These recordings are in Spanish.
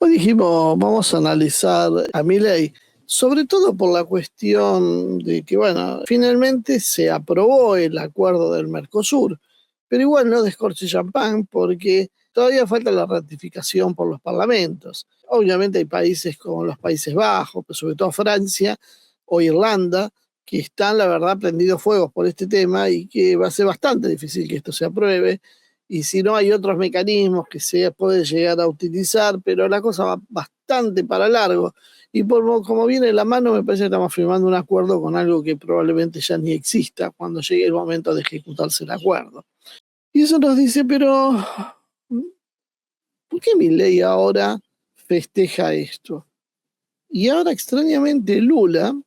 Hoy dijimos, vamos a analizar a Milei, sobre todo por la cuestión de que, bueno, finalmente se aprobó el acuerdo del Mercosur, pero igual no descorche champán porque todavía falta la ratificación por los parlamentos. Obviamente hay países como los Países Bajos, pero sobre todo Francia o Irlanda, que están, la verdad, prendidos fuegos por este tema y que va a ser bastante difícil que esto se apruebe. Y si no, hay otros mecanismos que se puede llegar a utilizar, pero la cosa va bastante para largo. Y como viene la mano, me parece que estamos firmando un acuerdo con algo que probablemente ya ni exista cuando llegue el momento de ejecutarse el acuerdo. Y eso nos dice, pero ¿por qué Milei ahora festeja esto? Y ahora extrañamente Lula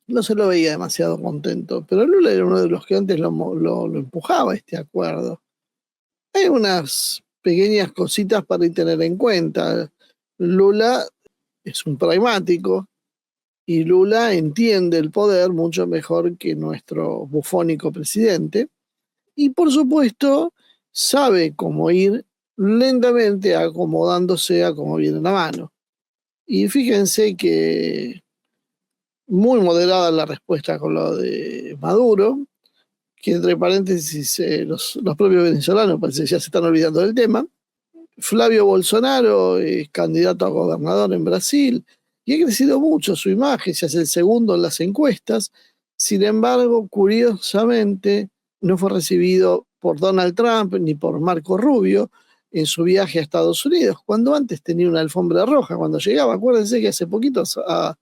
no se lo veía demasiado contento, pero Lula era uno de los que antes lo empujaba este acuerdo. Hay unas pequeñas cositas para tener en cuenta. Lula es un pragmático y Lula entiende el poder mucho mejor que nuestro bufónico presidente y por supuesto sabe cómo ir lentamente acomodándose a cómo viene la mano. Y fíjense que muy moderada la respuesta con lo de Maduro, que entre paréntesis los propios venezolanos parece que ya se están olvidando del tema. Flavio Bolsonaro es candidato a gobernador en Brasil y ha crecido mucho su imagen, ya es el segundo en las encuestas. Sin embargo, curiosamente, no fue recibido por Donald Trump ni por Marco Rubio en su viaje a Estados Unidos, cuando antes tenía una alfombra roja cuando llegaba. Acuérdense que hace poquito a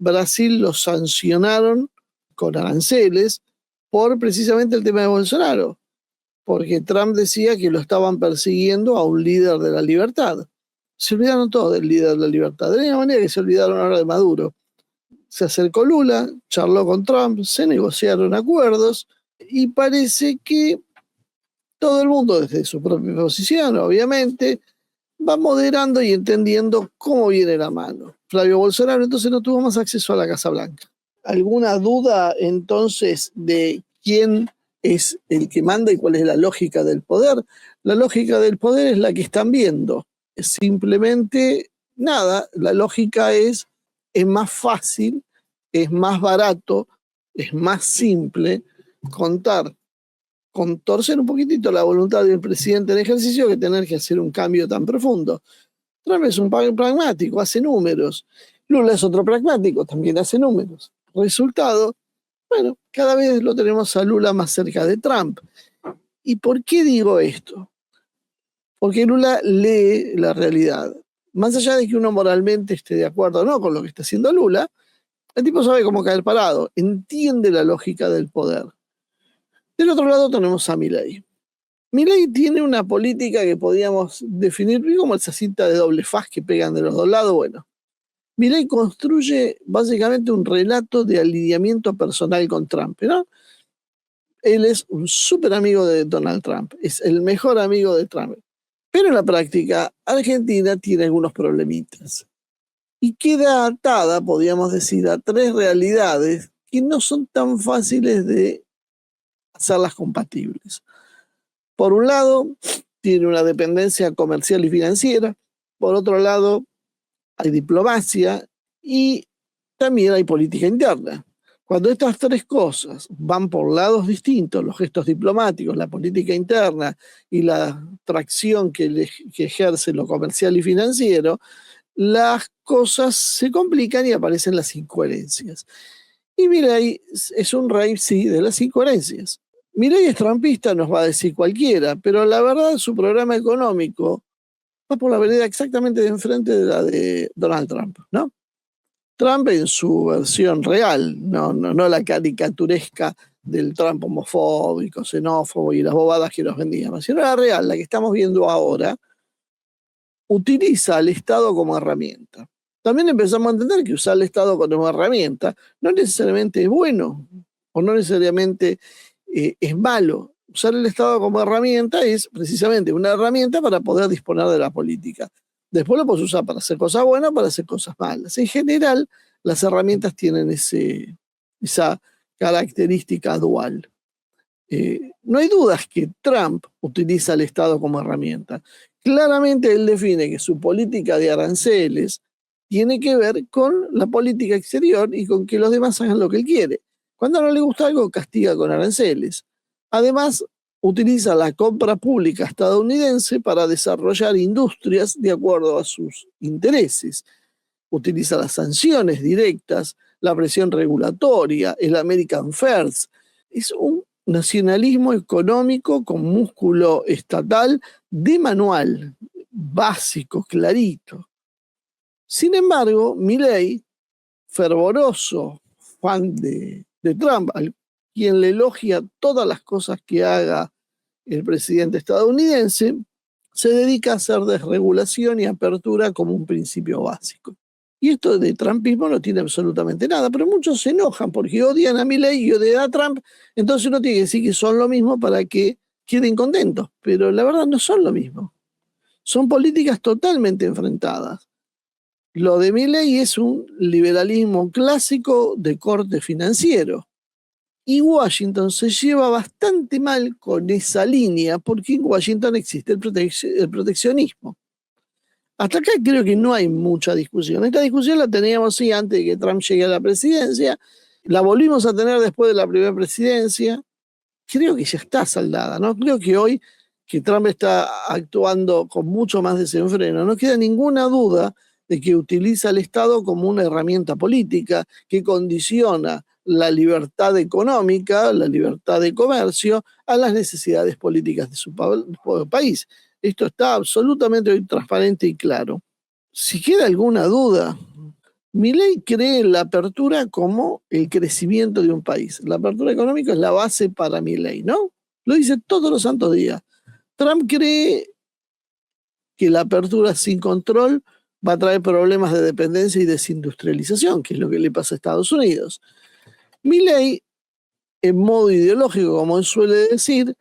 Brasil lo sancionaron con aranceles por precisamente el tema de Bolsonaro, porque Trump decía que lo estaban persiguiendo a un líder de la libertad. Se olvidaron todos del líder de la libertad, de la misma manera que se olvidaron ahora de Maduro. Se acercó Lula, charló con Trump, se negociaron acuerdos y parece que todo el mundo desde su propia posición, obviamente, va moderando y entendiendo cómo viene la mano. Flavio Bolsonaro entonces no tuvo más acceso a la Casa Blanca. ¿Alguna duda entonces de quién es el que manda y cuál es la lógica del poder? La lógica del poder es la que están viendo. Es simplemente nada, la lógica es más fácil, es más barato, es más simple contar con torcer un poquitito la voluntad del presidente en ejercicio que tener que hacer un cambio tan profundo. Trump es un pragmático, hace números. Lula es otro pragmático, también hace números. Resultado, bueno, cada vez lo tenemos a Lula más cerca de Trump. ¿Y por qué digo esto? Porque Lula lee la realidad. Más allá de que uno moralmente esté de acuerdo o no con lo que está haciendo Lula, el tipo sabe cómo caer parado, entiende la lógica del poder. Del otro lado tenemos a Milei. Milei tiene una política que podríamos definir como esa cinta de doble faz que pegan de los dos lados. Bueno, Milei construye básicamente un relato de alineamiento personal con Trump, ¿no? Él es un súper amigo de Donald Trump, es el mejor amigo de Trump. Pero en la práctica, Argentina tiene algunos problemitas. Y queda atada, podríamos decir, a tres realidades que no son tan fáciles de hacerlas compatibles. Por un lado, tiene una dependencia comercial y financiera. Por otro lado, hay diplomacia y también hay política interna. Cuando estas tres cosas van por lados distintos, los gestos diplomáticos, la política interna y la tracción que ejerce lo comercial y financiero, las cosas se complican y aparecen las incoherencias. Y Milei es un rey, sí, de las incoherencias. Milei es trumpista, nos va a decir cualquiera, pero la verdad su programa económico va por la vereda exactamente de enfrente de la de Donald Trump, ¿no? Trump en su versión real, no la caricaturesca del Trump homofóbico, xenófobo y las bobadas que nos vendían, sino la real, la que estamos viendo ahora, utiliza al Estado como herramienta. También empezamos a entender que usar al Estado como herramienta no necesariamente es bueno o no necesariamente es malo. Usar el Estado como herramienta es precisamente una herramienta para poder disponer de la política. Después lo puedes usar para hacer cosas buenas, para hacer cosas malas. En general, las herramientas tienen esa característica dual. No hay dudas que Trump utiliza al Estado como herramienta. Claramente él define que su política de aranceles tiene que ver con la política exterior y con que los demás hagan lo que él quiere. Cuando no le gusta algo, castiga con aranceles. Además, utiliza la compra pública estadounidense para desarrollar industrias de acuerdo a sus intereses. Utiliza las sanciones directas, la presión regulatoria, el American First. Es un nacionalismo económico con músculo estatal de manual, básico, clarito. Sin embargo, Milei, fervoroso fan de Trump, al quien le elogia todas las cosas que haga el presidente estadounidense, se dedica a hacer desregulación y apertura como un principio básico. Y esto de trumpismo no tiene absolutamente nada, pero muchos se enojan porque odian a Milei y odian a Trump, entonces uno tiene que decir que son lo mismo para que queden contentos, pero la verdad no son lo mismo. Son políticas totalmente enfrentadas. Lo de Milei es un liberalismo clásico de corte financiero. Y Washington se lleva bastante mal con esa línea porque en Washington existe el proteccionismo. Hasta acá creo que no hay mucha discusión. Esta discusión la teníamos sí antes de que Trump llegue a la presidencia, la volvimos a tener después de la primera presidencia. Creo que ya está saldada, ¿no? Creo que hoy que Trump está actuando con mucho más desenfreno, no queda ninguna duda de que utiliza el Estado como una herramienta política que condiciona la libertad económica, la libertad de comercio, a las necesidades políticas de su país. Esto está absolutamente transparente y claro. Si queda alguna duda, Milei cree en la apertura como el crecimiento de un país. La apertura económica es la base para Milei, ¿no? Lo dice todos los santos días. Trump cree que la apertura sin control va a traer problemas de dependencia y desindustrialización, que es lo que le pasa a Estados Unidos. Milei, en modo ideológico, como él suele decir,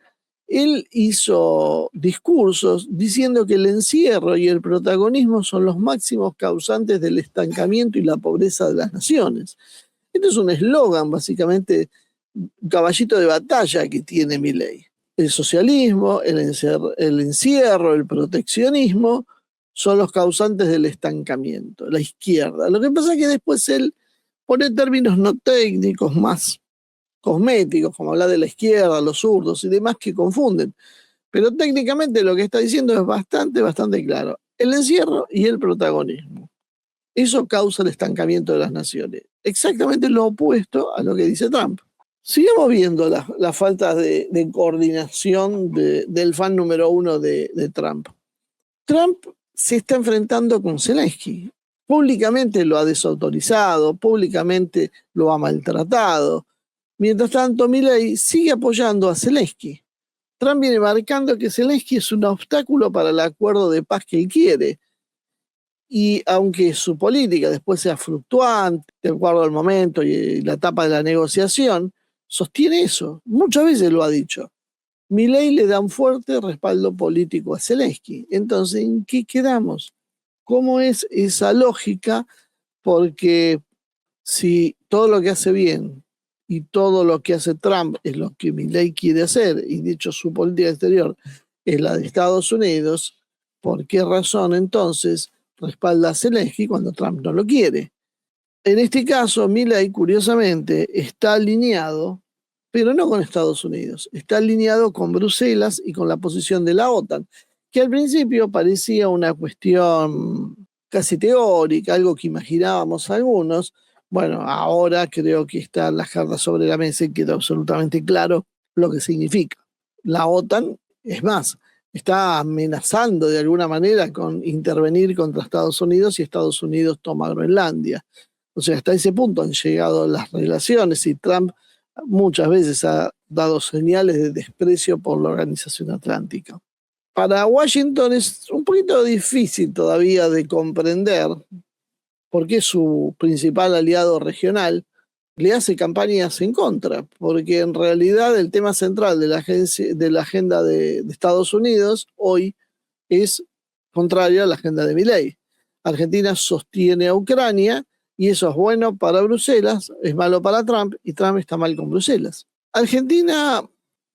él hizo discursos diciendo que el encierro y el protagonismo son los máximos causantes del estancamiento y la pobreza de las naciones. Este es un eslogan, básicamente, un caballito de batalla que tiene Milei. El socialismo, el encierro, el proteccionismo son los causantes del estancamiento, la izquierda. Lo que pasa es que después él pone términos no técnicos, más cosméticos, como hablar de la izquierda, los zurdos y demás que confunden. Pero técnicamente lo que está diciendo es bastante claro. El encierro y el protagonismo. Eso causa el estancamiento de las naciones. Exactamente lo opuesto a lo que dice Trump. Sigamos viendo la falta de coordinación del fan número uno de Trump. Trump se está enfrentando con Zelensky. Públicamente lo ha desautorizado, públicamente lo ha maltratado. Mientras tanto, Milei sigue apoyando a Zelensky. Trump viene marcando que Zelensky es un obstáculo para el acuerdo de paz que él quiere. Y aunque su política después sea fluctuante, de acuerdo al momento y la etapa de la negociación, sostiene eso. Muchas veces lo ha dicho. Milei le da un fuerte respaldo político a Zelensky. Entonces, ¿en qué quedamos? ¿Cómo es esa lógica? Porque si todo lo que hace bien y todo lo que hace Trump es lo que Milei quiere hacer, y dicho su política exterior es la de Estados Unidos, ¿por qué razón entonces respalda a Zelensky cuando Trump no lo quiere? En este caso, Milei, curiosamente, está alineado, pero no con Estados Unidos, está alineado con Bruselas y con la posición de la OTAN, que al principio parecía una cuestión casi teórica, algo que imaginábamos algunos. Bueno, ahora creo que están las cartas sobre la mesa y queda absolutamente claro lo que significa. La OTAN, es más, está amenazando de alguna manera con intervenir contra Estados Unidos si Estados Unidos toma Groenlandia. O sea, hasta ese punto han llegado las relaciones y Trump muchas veces ha dado señales de desprecio por la Organización Atlántica. Para Washington es un poquito difícil todavía de comprender por qué su principal aliado regional le hace campañas en contra, porque en realidad el tema central de la agenda de Estados Unidos hoy es contrario a la agenda de Milei. Argentina sostiene a Ucrania y eso es bueno para Bruselas, es malo para Trump y Trump está mal con Bruselas. Argentina,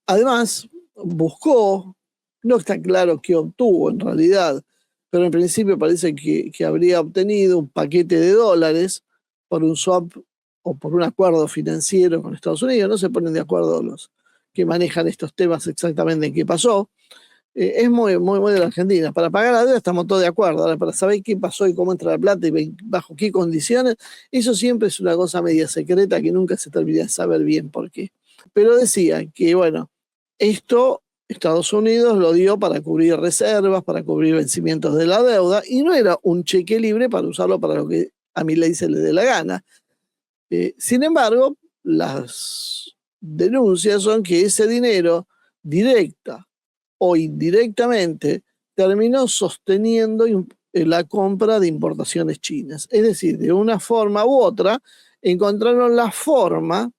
además, buscó No está claro qué obtuvo en realidad, pero en principio parece que habría obtenido un paquete de dólares por un swap o por un acuerdo financiero con Estados Unidos. No se ponen de acuerdo los que manejan estos temas exactamente en qué pasó. Es muy de la Argentina. Para pagar la deuda estamos todos de acuerdo. Ahora, para saber qué pasó y cómo entra la plata y bajo qué condiciones, eso siempre es una cosa media secreta que nunca se termina de saber bien por qué. Pero decía que, bueno, esto Estados Unidos lo dio para cubrir reservas, para cubrir vencimientos de la deuda, y no era un cheque libre para usarlo para lo que a Milei se le dé la gana. Sin embargo, las denuncias son que ese dinero, directa o indirectamente, terminó sosteniendo la compra de importaciones chinas. Es decir, de una forma u otra, encontraron la forma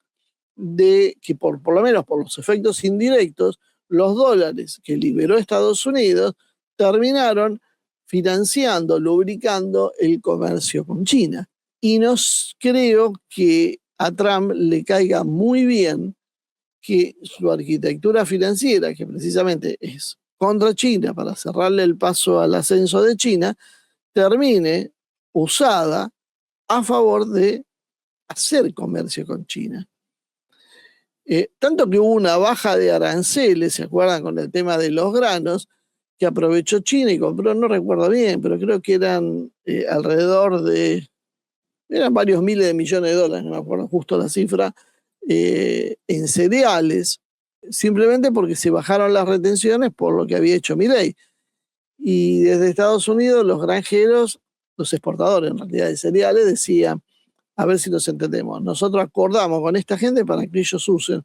de que, por lo menos por los efectos indirectos, los dólares que liberó Estados Unidos terminaron financiando, lubricando el comercio con China. Y no creo que a Trump le caiga muy bien que su arquitectura financiera, que precisamente es contra China para cerrarle el paso al ascenso de China, termine usada a favor de hacer comercio con China. Tanto que hubo una baja de aranceles, ¿se acuerdan? Con el tema de los granos, que aprovechó China y compró, no recuerdo bien, pero creo que eran alrededor de, eran varios miles de millones de dólares, no me acuerdo justo la cifra, en cereales, simplemente porque se bajaron las retenciones por lo que había hecho Milei. Y desde Estados Unidos los granjeros, los exportadores en realidad de cereales, decían, a ver si nos entendemos, nosotros acordamos con esta gente para que ellos usen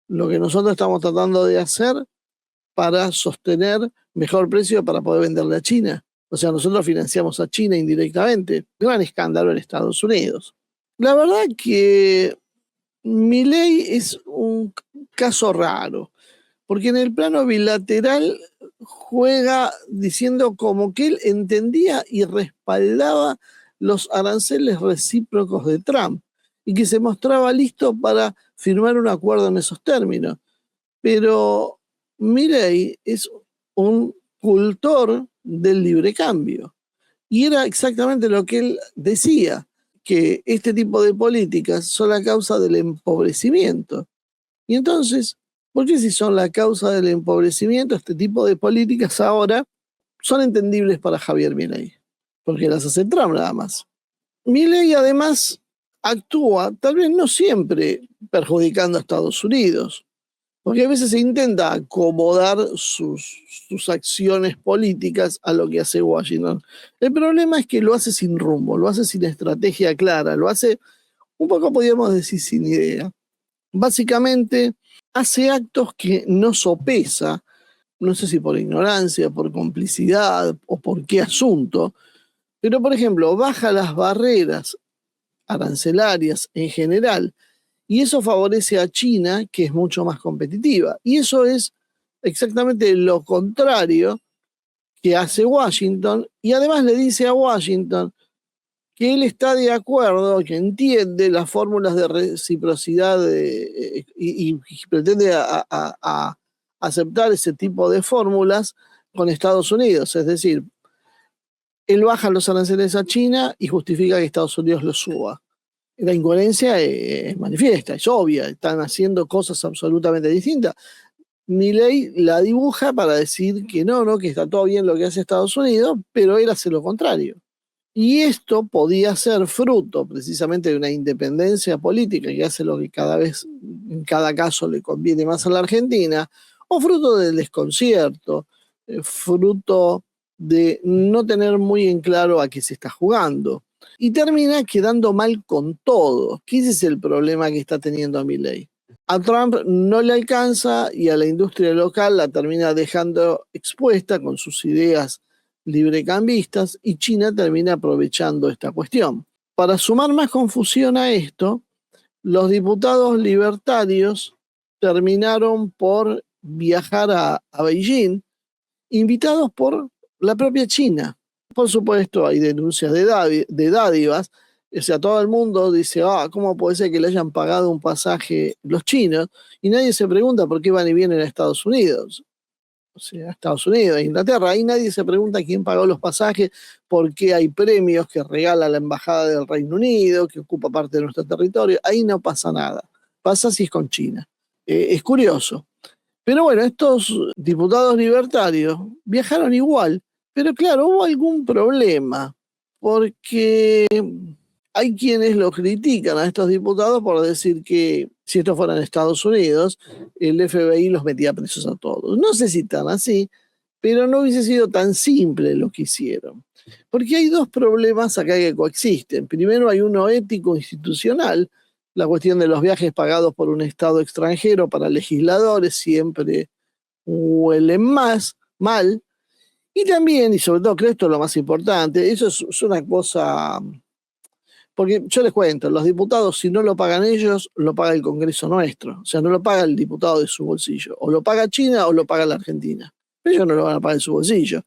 lo que nosotros estamos tratando de hacer para sostener mejor precio para poder venderle a China. O sea, nosotros financiamos a China indirectamente. Gran escándalo en Estados Unidos. La verdad que Milei es un caso raro, porque en el plano bilateral juega diciendo como que él entendía y respaldaba los aranceles recíprocos de Trump y que se mostraba listo para firmar un acuerdo en esos términos. Pero Milei es un cultor del libre cambio. Y era exactamente lo que él decía, que este tipo de políticas son la causa del empobrecimiento. Y entonces, ¿por qué si son la causa del empobrecimiento, este tipo de políticas ahora son entendibles para Javier Milei? Porque las hace Trump nada más. Milei además actúa, tal vez no siempre perjudicando a Estados Unidos, porque a veces se intenta acomodar sus acciones políticas a lo que hace Washington. El problema es que lo hace sin rumbo, lo hace sin estrategia clara, lo hace un poco, podríamos decir, sin idea. Básicamente, hace actos que no sopesa, no sé si por ignorancia, por complicidad o por qué asunto, pero por ejemplo, baja las barreras arancelarias en general y eso favorece a China, que es mucho más competitiva. Y eso es exactamente lo contrario que hace Washington, y además le dice a Washington que él está de acuerdo, que entiende las fórmulas de reciprocidad y pretende aceptar ese tipo de fórmulas con Estados Unidos. Es decir, él baja los aranceles a China y justifica que Estados Unidos los suba. La incoherencia es manifiesta, es obvia, están haciendo cosas absolutamente distintas. Milei la dibuja para decir que no, que está todo bien lo que hace Estados Unidos, pero él hace lo contrario. Y esto podía ser fruto precisamente de una independencia política que hace lo que cada vez, en cada caso, le conviene más a la Argentina, o fruto del desconcierto, fruto de no tener muy en claro a qué se está jugando. Y termina quedando mal con todo, que ese es el problema que está teniendo Milei. A Trump no le alcanza y a la industria local la termina dejando expuesta con sus ideas librecambistas y China termina aprovechando esta cuestión. Para sumar más confusión a esto, los diputados libertarios terminaron por viajar a Beijing, invitados por la propia China. Por supuesto, hay denuncias de dádivas. O sea, todo el mundo dice, ¿cómo puede ser que le hayan pagado un pasaje los chinos? Y nadie se pregunta por qué van y vienen a Estados Unidos. o sea, Estados Unidos, Inglaterra. Ahí nadie se pregunta quién pagó los pasajes, por qué hay premios que regala la Embajada del Reino Unido, que ocupa parte de nuestro territorio. Ahí no pasa nada. Pasa si es con China. Es curioso. Pero bueno, estos diputados libertarios viajaron igual. Pero claro, hubo algún problema, porque hay quienes lo critican a estos diputados por decir que si estos fueran Estados Unidos, el FBI los metía presos a todos. No sé si tan así, pero no hubiese sido tan simple lo que hicieron. Porque hay dos problemas acá que coexisten. Primero hay uno ético institucional, la cuestión de los viajes pagados por un Estado extranjero para legisladores siempre huelen más mal. Y también, y sobre todo creo esto es lo más importante, eso es una cosa, porque yo les cuento, los diputados si no lo pagan ellos, lo paga el Congreso nuestro, o sea, no lo paga el diputado de su bolsillo, o lo paga China o lo paga la Argentina, pero ellos no lo van a pagar de su bolsillo.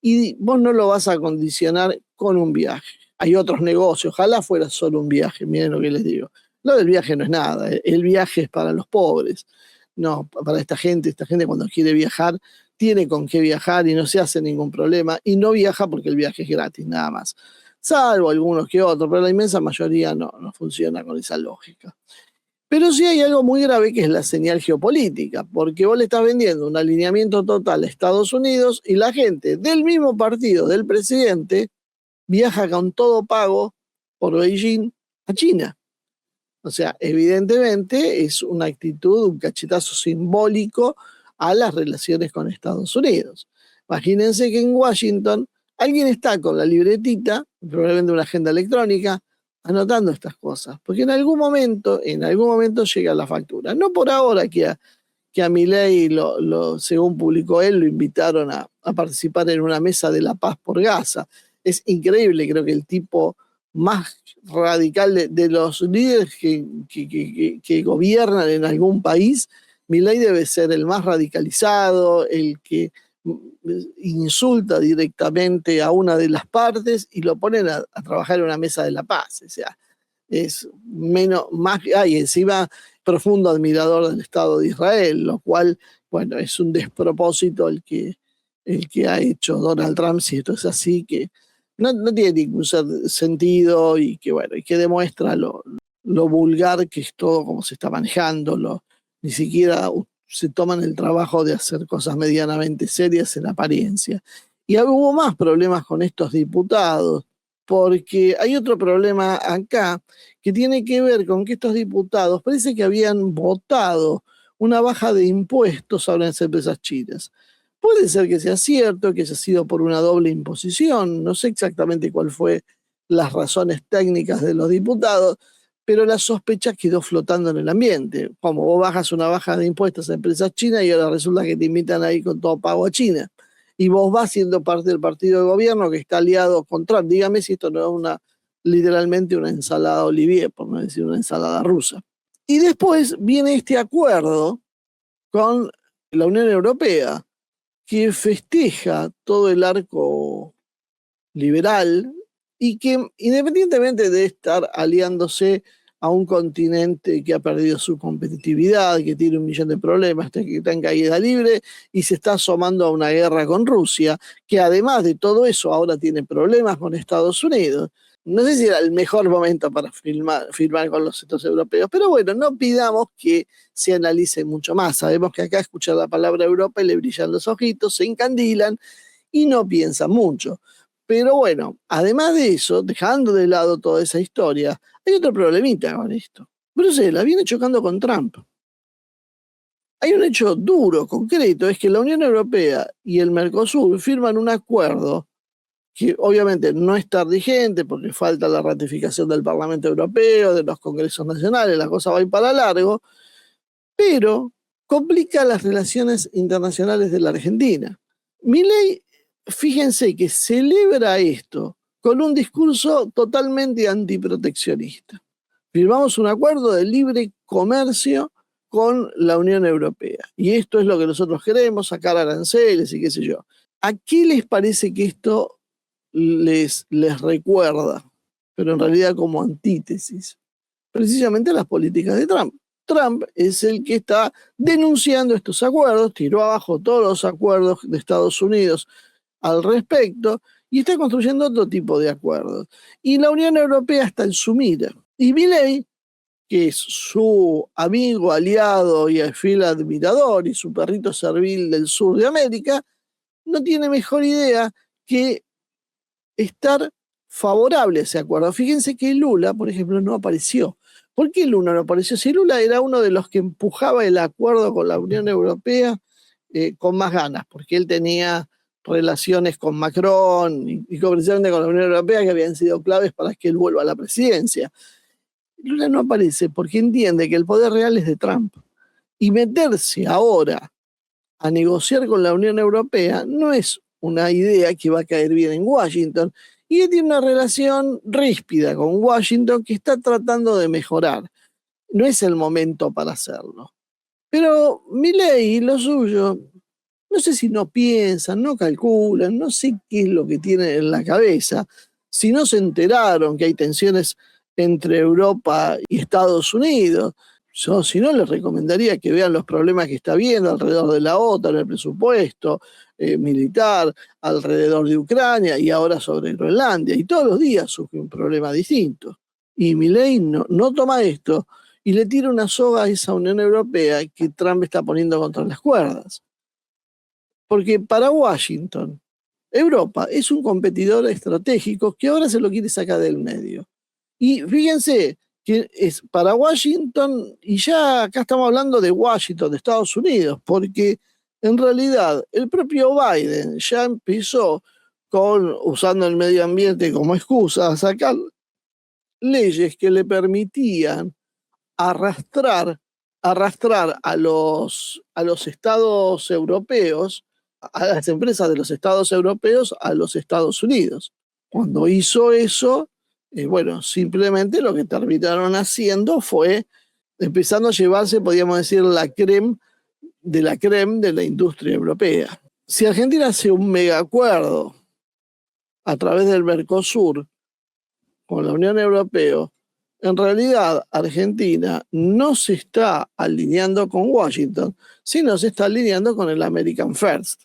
Y vos no lo vas a condicionar con un viaje. Hay otros negocios, ojalá fuera solo un viaje, miren lo que les digo. Lo del viaje no es nada, el viaje es para los pobres, no, para esta gente cuando quiere viajar tiene con qué viajar y no se hace ningún problema y no viaja porque el viaje es gratis, nada más. Salvo algunos que otros, pero la inmensa mayoría no funciona con esa lógica. Pero sí hay algo muy grave que es la señal geopolítica, porque vos le estás vendiendo un alineamiento total a Estados Unidos y la gente del mismo partido del presidente viaja con todo pago por Beijing a China. O sea, evidentemente es una actitud, un cachetazo simbólico a las relaciones con Estados Unidos. Imagínense que en Washington alguien está con la libretita, probablemente una agenda electrónica, anotando estas cosas, porque en algún momento llega la factura. No por ahora que a Milei, según publicó él, lo invitaron a participar en una mesa de la paz por Gaza. Es increíble, creo que el tipo más radical de los líderes que gobiernan en algún país, Milei debe ser el más radicalizado, el que insulta directamente a una de las partes y lo ponen a trabajar en una mesa de la paz. O sea, es y encima profundo admirador del Estado de Israel, lo cual, bueno, es un despropósito el que ha hecho Donald Trump, si esto es así, que no tiene ningún sentido y que, bueno, y que demuestra lo vulgar que es todo como se está manejando, ni siquiera se toman el trabajo de hacer cosas medianamente serias en apariencia. Y hubo más problemas con estos diputados, porque hay otro problema acá que tiene que ver con que estos diputados parece que habían votado una baja de impuestos a las empresas chinas. Puede ser que sea cierto, que haya sido por una doble imposición, no sé exactamente cuál fue las razones técnicas de los diputados, pero la sospecha quedó flotando en el ambiente. Como vos bajas una baja de impuestos a empresas chinas y ahora resulta que te invitan ahí con todo pago a China. Y vos vas siendo parte del partido de gobierno que está aliado con Trump. Dígame si esto no es literalmente una ensalada Olivier, por no decir una ensalada rusa. Y después viene este acuerdo con la Unión Europea, que festeja todo el arco liberal y que independientemente de estar aliándose a un continente que ha perdido su competitividad, que tiene 1 millón de problemas, que está en caída libre y se está asomando a una guerra con Rusia, que además de todo eso ahora tiene problemas con Estados Unidos. No sé si era el mejor momento para firmar con los Estados europeos, pero bueno, no pidamos que se analice mucho más. Sabemos que acá escuchar la palabra Europa y le brillan los ojitos, se encandilan y no piensan mucho. Pero bueno, además de eso, dejando de lado toda esa historia, hay otro problemita con esto. Bruselas viene chocando con Trump. Hay un hecho duro, concreto, es que la Unión Europea y el Mercosur firman un acuerdo que obviamente no está vigente porque falta la ratificación del Parlamento Europeo, de los congresos nacionales, la cosa va a ir para largo, pero complica las relaciones internacionales de la Argentina. Milei, fíjense que celebra esto con un discurso totalmente antiproteccionista. Firmamos un acuerdo de libre comercio con la Unión Europea y esto es lo que nosotros queremos, sacar aranceles y qué sé yo. ¿A qué les parece que esto les recuerda, pero en realidad como antítesis, precisamente a las políticas de Trump? Trump es el que está denunciando estos acuerdos, tiró abajo todos los acuerdos de Estados Unidos al respecto y está construyendo otro tipo de acuerdos. Y la Unión Europea está en su mira. Y Milei, que es su amigo, aliado y fiel admirador y su perrito servil del sur de América, no tiene mejor idea que estar favorable a ese acuerdo. Fíjense que Lula, por ejemplo, no apareció. ¿Por qué Lula no apareció? Si Lula era uno de los que empujaba el acuerdo con la Unión Europea con más ganas, porque él tenía relaciones con Macron y precisamente con la Unión Europea que habían sido claves para que él vuelva a la presidencia. Lula no aparece porque entiende que el poder real es de Trump. Y meterse ahora a negociar con la Unión Europea no es una idea que va a caer bien en Washington. Y él tiene una relación ríspida con Washington que está tratando de mejorar. No es el momento para hacerlo. Pero Milei, lo suyo, no sé si no piensan, no calculan, no sé qué es lo que tienen en la cabeza. Si no se enteraron que hay tensiones entre Europa y Estados Unidos, yo si no les recomendaría que vean los problemas que está habiendo alrededor de la OTAN, el presupuesto militar, alrededor de Ucrania y ahora sobre Groenlandia. Y todos los días surge un problema distinto. Y Milei no toma esto y le tira una soga a esa Unión Europea que Trump está poniendo contra las cuerdas. Porque para Washington, Europa es un competidor estratégico que ahora se lo quiere sacar del medio. Y fíjense que es para Washington, y ya acá estamos hablando de Washington, de Estados Unidos, porque en realidad el propio Biden ya empezó usando el medio ambiente como excusa, a sacar leyes que le permitían arrastrar a los estados europeos, a las empresas de los estados europeos a los Estados Unidos. Cuando hizo eso, bueno, simplemente lo que terminaron haciendo fue empezando a llevarse, podríamos decir, la creme de la industria europea. Si Argentina hace un mega acuerdo a través del Mercosur con la Unión Europea, en realidad Argentina no se está alineando con Washington, sino se está alineando con el American First.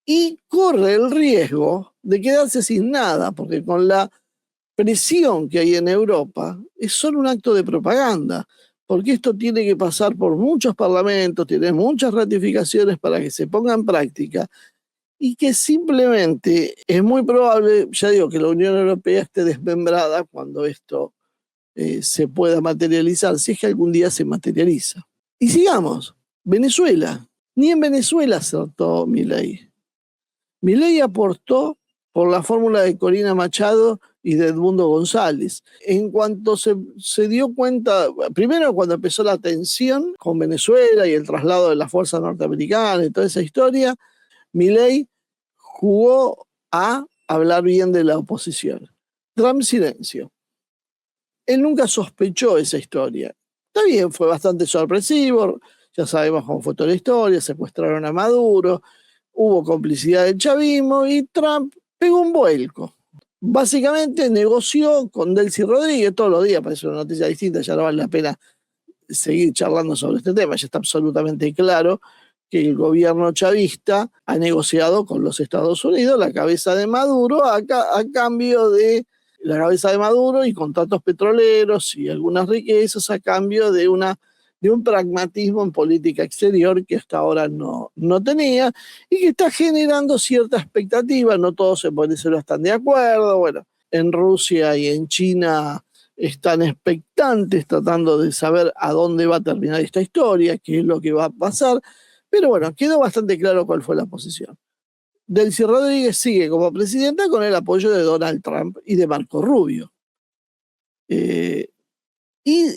Y corre el riesgo de quedarse sin nada, porque con la presión que hay en Europa es solo un acto de propaganda, porque esto tiene que pasar por muchos parlamentos, tiene muchas ratificaciones para que se ponga en práctica, y que simplemente es muy probable, ya digo, que la Unión Europea esté desmembrada cuando esto se pueda materializar, si es que algún día se materializa. Y sigamos, Venezuela. Ni en Venezuela acertó Milei. Milei aportó por la fórmula de Corina Machado y de Edmundo González. En cuanto se dio cuenta, primero cuando empezó la tensión con Venezuela y el traslado de las fuerzas norteamericanas y toda esa historia, Milei jugó a hablar bien de la oposición. Trump silencio. Él nunca sospechó esa historia. Está bien, fue bastante sorpresivo, ya sabemos cómo fue toda la historia, secuestraron a Maduro, hubo complicidad del chavismo y Trump pegó un vuelco. Básicamente negoció con Delcy Rodríguez todos los días, parece una noticia distinta, ya no vale la pena seguir charlando sobre este tema, ya está absolutamente claro que el gobierno chavista ha negociado con los Estados Unidos la cabeza de Maduro a cambio de la cabeza de Maduro y contratos petroleros y algunas riquezas a cambio de un pragmatismo en política exterior que hasta ahora no tenía y que está generando cierta expectativa. No todos en Venezuela están de acuerdo. Bueno, en Rusia y en China están expectantes tratando de saber a dónde va a terminar esta historia, qué es lo que va a pasar. Pero bueno, quedó bastante claro cuál fue la posición. Delcy Rodríguez sigue como presidenta con el apoyo de Donald Trump y de Marco Rubio. Y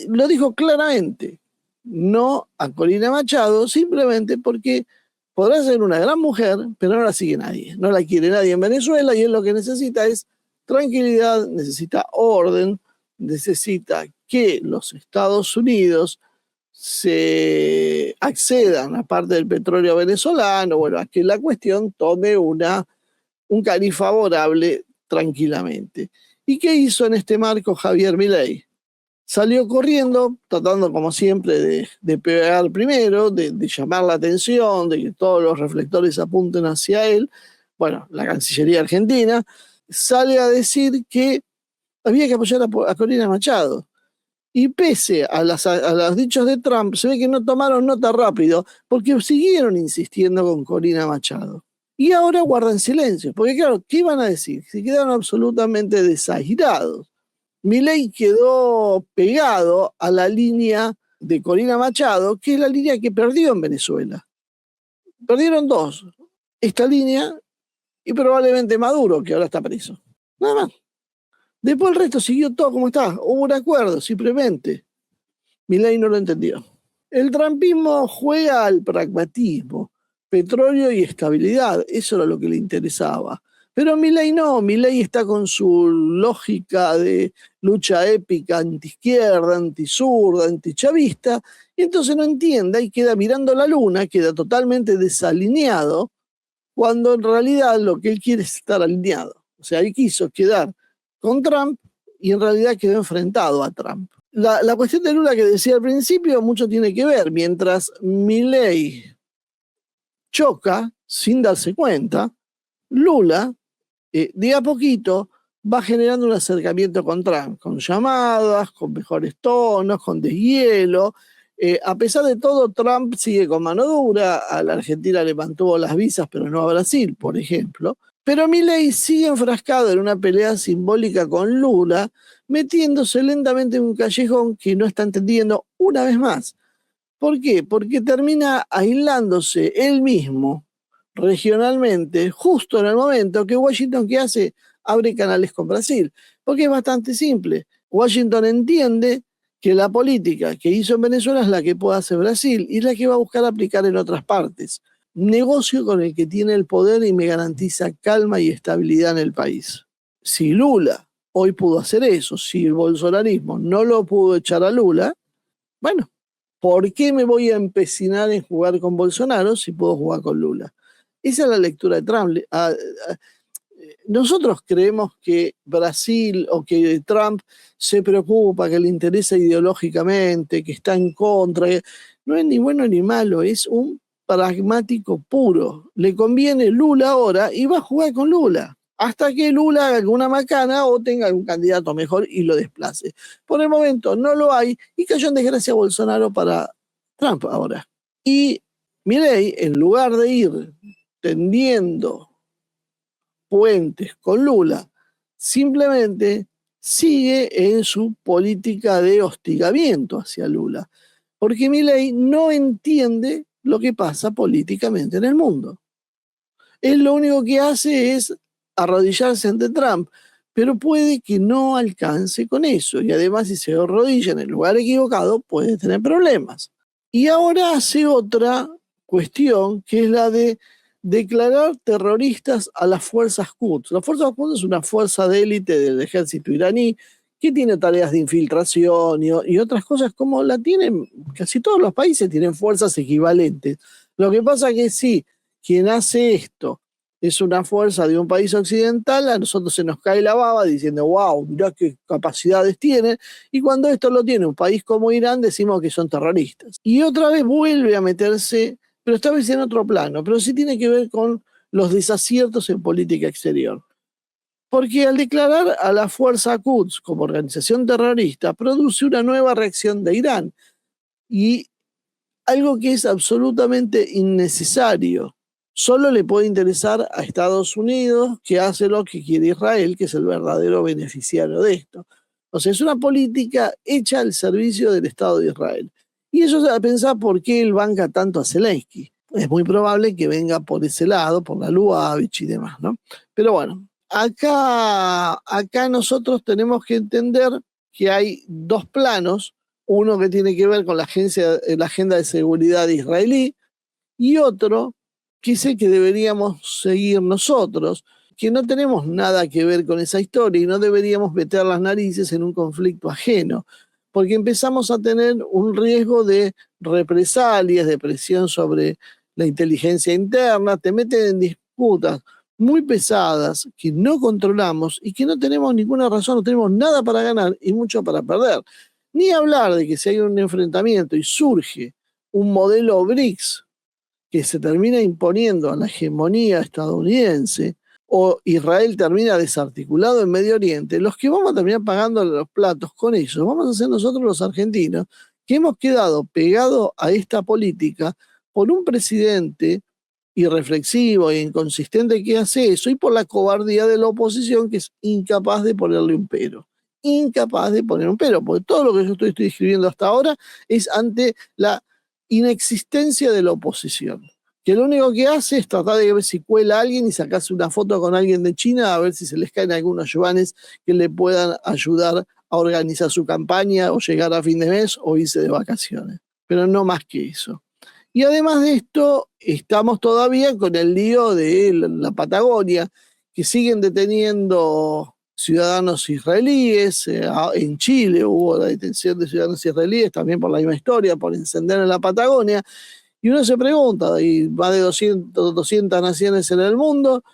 lo dijo claramente, no a Corina Machado, simplemente porque podrá ser una gran mujer, pero no la sigue nadie. No la quiere nadie en Venezuela y él lo que necesita es tranquilidad, necesita orden, necesita que los Estados Unidos se accedan a parte del petróleo venezolano, bueno, a que la cuestión tome un cariz favorable tranquilamente. ¿Y qué hizo en este marco Javier Milei? salió corriendo, tratando como siempre de pegar primero, de llamar la atención, de que todos los reflectores apunten hacia él. Bueno, la Cancillería Argentina sale a decir que había que apoyar a Corina Machado. Y pese a los dichos de Trump, se ve que no tomaron nota rápido porque siguieron insistiendo con Corina Machado. Y ahora guardan silencio, porque claro, ¿qué iban a decir? Se quedaron absolutamente desairados. Milei quedó pegado a la línea de Corina Machado, que es la línea que perdió en Venezuela. Perdieron dos, esta línea y probablemente Maduro, que ahora está preso. Nada más. Después el resto siguió todo como está. Hubo un acuerdo, simplemente. Milei no lo entendió. El trumpismo juega al pragmatismo, petróleo y estabilidad. Eso era lo que le interesaba. Pero Milei no, Milei está con su lógica de lucha épica anti-izquierda, anti-zurda, anti-chavista, y entonces no entiende y queda mirando la luna, queda totalmente desalineado, cuando en realidad lo que él quiere es estar alineado. O sea, él quiso quedar con Trump y en realidad quedó enfrentado a Trump. La cuestión de Lula que decía al principio mucho tiene que ver. Mientras Milei choca sin darse cuenta, Lula de a poquito va generando un acercamiento con Trump, con llamadas, con mejores tonos, con deshielo. A pesar de todo, Trump sigue con mano dura. A la Argentina le mantuvo las visas, pero no a Brasil, por ejemplo. Pero Milei sigue enfrascado en una pelea simbólica con Lula, metiéndose lentamente en un callejón que no está entendiendo una vez más. ¿Por qué? Porque termina aislándose él mismo regionalmente, justo en el momento que Washington, ¿qué hace? Abre canales con Brasil. Porque es bastante simple. Washington entiende que la política que hizo en Venezuela es la que puede hacer Brasil y es la que va a buscar aplicar en otras partes. Negocio con el que tiene el poder y me garantiza calma y estabilidad en el país. Si Lula hoy pudo hacer eso, si el bolsonarismo no lo pudo echar a Lula, bueno, ¿por qué me voy a empecinar en jugar con Bolsonaro si puedo jugar con Lula? Esa es la lectura de Trump. Nosotros creemos que Brasil o que Trump se preocupa, que le interesa ideológicamente, que está en contra. No es ni bueno ni malo, es un pragmático puro. Le conviene Lula ahora y va a jugar con Lula hasta que Lula haga alguna macana o tenga algún candidato mejor y lo desplace. Por el momento no lo hay y cayó en desgracia Bolsonaro para Trump ahora. Y Milei, en lugar de ir tendiendo puentes con Lula, simplemente sigue en su política de hostigamiento hacia Lula, porque Milei no entiende lo que pasa políticamente en el mundo. Él lo único que hace es arrodillarse ante Trump, pero puede que no alcance con eso, y además si se arrodilla en el lugar equivocado puede tener problemas. Y ahora hace otra cuestión, que es la de declarar terroristas a las fuerzas Quds. La fuerza Quds es una fuerza de élite del ejército iraní que tiene tareas de infiltración y otras cosas como la tienen, casi todos los países tienen fuerzas equivalentes. Lo que pasa es que sí, quien hace esto es una fuerza de un país occidental, a nosotros se nos cae la baba diciendo, wow, mirá qué capacidades tienen, y cuando esto lo tiene un país como Irán, decimos que son terroristas. Y otra vez vuelve a meterse, pero esta vez en otro plano, pero sí tiene que ver con los desaciertos en política exterior. Porque al declarar a la fuerza Quds como organización terrorista, produce una nueva reacción de Irán, y algo que es absolutamente innecesario. Solo le puede interesar a Estados Unidos, que hace lo que quiere Israel, que es el verdadero beneficiario de esto. O sea, es una política hecha al servicio del Estado de Israel. Y eso se va a pensar por qué él banca tanto a Zelensky. Es muy probable que venga por ese lado, por la Lubavitch y demás, ¿no? Pero bueno, acá nosotros tenemos que entender que hay dos planos, uno que tiene que ver con la agenda de seguridad israelí y otro que es el que deberíamos seguir nosotros, que no tenemos nada que ver con esa historia y no deberíamos meter las narices en un conflicto ajeno, porque empezamos a tener un riesgo de represalias, de presión sobre la inteligencia interna, te meten en disputas muy pesadas que no controlamos y que no tenemos ninguna razón, no tenemos nada para ganar y mucho para perder. Ni hablar de que si hay un enfrentamiento y surge un modelo BRICS que se termina imponiendo a la hegemonía estadounidense, o Israel termina desarticulado en Medio Oriente, los que vamos a terminar pagando los platos con ellos vamos a ser nosotros los argentinos, que hemos quedado pegados a esta política por un presidente irreflexivo e inconsistente que hace eso y por la cobardía de la oposición que es incapaz de ponerle un pero. Incapaz de poner un pero, porque todo lo que yo estoy escribiendo hasta ahora es ante la inexistencia de la oposición, que lo único que hace es tratar de ver si cuela a alguien y sacarse una foto con alguien de China a ver si se les caen algunos yuanes que le puedan ayudar a organizar su campaña o llegar a fin de mes o irse de vacaciones. Pero no más que eso. Y además de esto, estamos todavía con el lío de la Patagonia, que siguen deteniendo ciudadanos israelíes. En Chile hubo la detención de ciudadanos israelíes, también por la misma historia, por encender en la Patagonia. Y uno se pregunta, hay más de 200 naciones en el mundo,